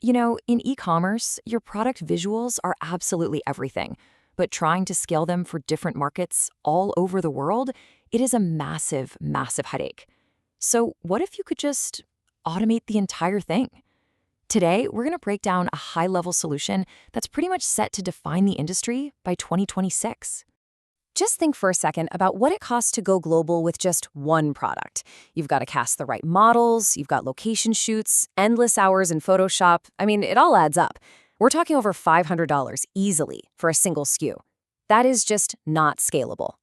In e-commerce, your product visuals are absolutely everything, but trying to scale them for different markets all over the world, it is a massive, massive headache. So what if you could just automate the entire thing? Today, we're going to break down a high-level solution that's pretty much set to define the industry by 2026. Just think for a second about what it costs to go global with just one product. You've got to cast the right models, you've got location shoots, endless hours in Photoshop. I mean, it all adds up. We're talking over $500 easily for a single SKU. That is just not scalable.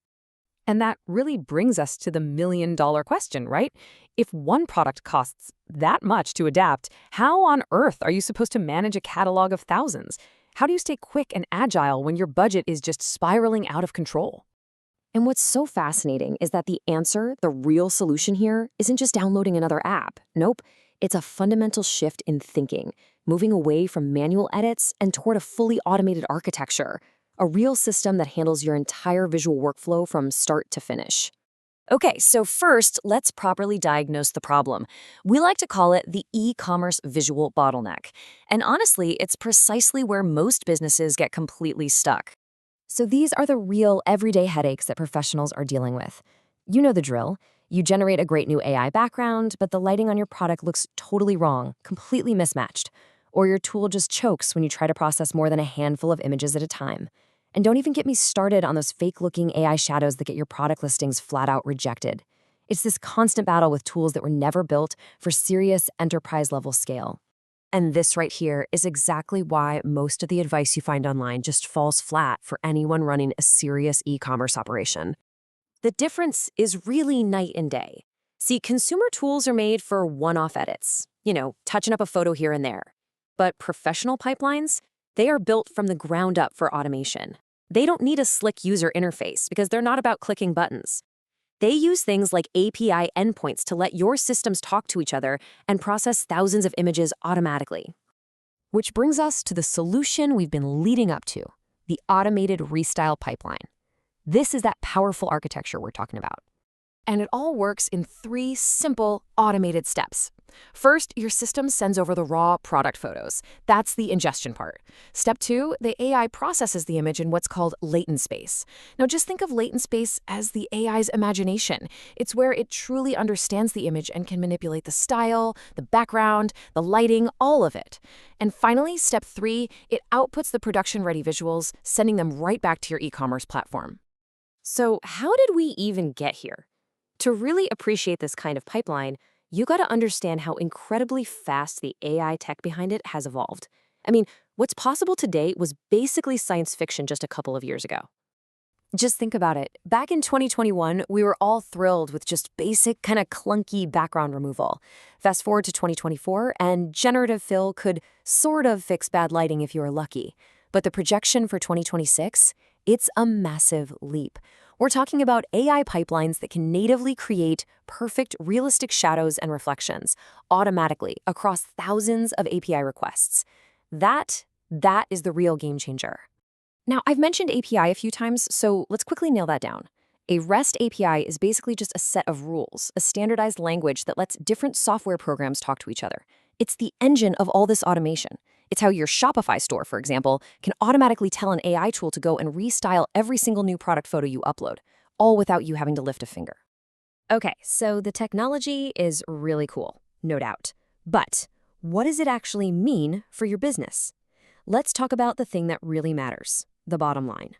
And that really brings us to the million-dollar question, right? If one product costs that much to adapt, how on earth are you supposed to manage a catalog of thousands? How do you stay quick and agile when your budget is just spiraling out of control? And what's so fascinating is that the answer, the real solution here, isn't just downloading another app. Nope, it's a fundamental shift in thinking, moving away from manual edits and toward a fully automated architecture, a real system that handles your entire visual workflow from start to finish. Okay, so first, let's properly diagnose the problem. We like to call it the e-commerce visual bottleneck. And honestly, it's precisely where most businesses get completely stuck. So these are the real everyday headaches that professionals are dealing with. You know the drill. You generate a great new AI background, but the lighting on your product looks totally wrong, completely mismatched. Or your tool just chokes when you try to process more than a handful of images at a time. And don't even get me started on those fake-looking AI shadows that get your product listings flat out rejected. It's this constant battle with tools that were never built for serious enterprise-level scale. And this right here is exactly why most of the advice you find online just falls flat for anyone running a serious e-commerce operation. The difference is really night and day. See, consumer tools are made for one-off edits, touching up a photo here and there. But professional pipelines, they are built from the ground up for automation. They don't need a slick user interface because they're not about clicking buttons. They use things like API endpoints to let your systems talk to each other and process thousands of images automatically. Which brings us to the solution we've been leading up to, the automated Restyle pipeline. This is that powerful architecture we're talking about. And it all works in 3 simple automated steps. First, your system sends over the raw product photos. That's the ingestion part. Step 2, the AI processes the image in what's called latent space. Now just think of latent space as the AI's imagination. It's where it truly understands the image and can manipulate the style, the background, the lighting, all of it. And finally, step 3, it outputs the production-ready visuals, sending them right back to your e-commerce platform. So how did we even get here? To really appreciate this kind of pipeline, you got to understand how incredibly fast the AI tech behind it has evolved. I mean, what's possible today was basically science fiction just a couple of years ago. Just think about it. Back in 2021, we were all thrilled with just basic, kind of clunky background removal. Fast forward to 2024, and generative fill could sort of fix bad lighting if you were lucky. But the projection for 2026, it's a massive leap. We're talking about AI pipelines that can natively create perfect, realistic shadows and reflections automatically across thousands of API requests. That is the real game changer. Now, I've mentioned API a few times, so let's quickly nail that down. A REST API is basically just a set of rules, a standardized language that lets different software programs talk to each other. It's the engine of all this automation. It's how your Shopify store, for example, can automatically tell an AI tool to go and restyle every single new product photo you upload, all without you having to lift a finger. Okay, so the technology is really cool, no doubt. But what does it actually mean for your business? Let's talk about the thing that really matters, the bottom line.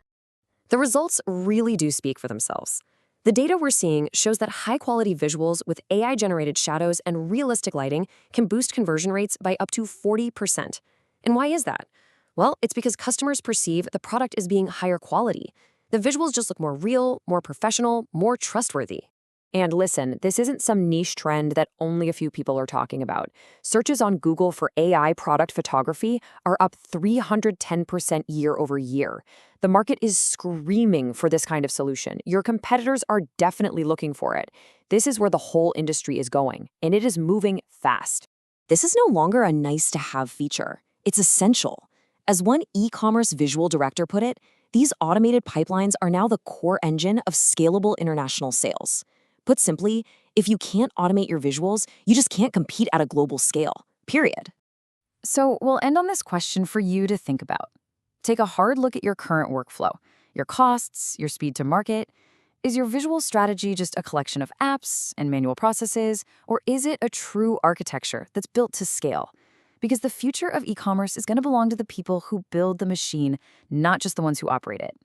The results really do speak for themselves. The data we're seeing shows that high-quality visuals with AI-generated shadows and realistic lighting can boost conversion rates by up to 40%. And why is that? Well, it's because customers perceive the product as being higher quality. The visuals just look more real, more professional, more trustworthy. And listen, this isn't some niche trend that only a few people are talking about. Searches on Google for AI product photography are up 310% year over year. The market is screaming for this kind of solution. Your competitors are definitely looking for it. This is where the whole industry is going, and it is moving fast. This is no longer a nice-to-have feature. It's essential. As one e-commerce visual director put it, these automated pipelines are now the core engine of scalable international sales. Put simply, if you can't automate your visuals, you just can't compete at a global scale, period. So we'll end on this question for you to think about. Take a hard look at your current workflow, your costs, your speed to market. Is your visual strategy just a collection of apps and manual processes, or is it a true architecture that's built to scale? Because the future of e-commerce is going to belong to the people who build the machine, not just the ones who operate it.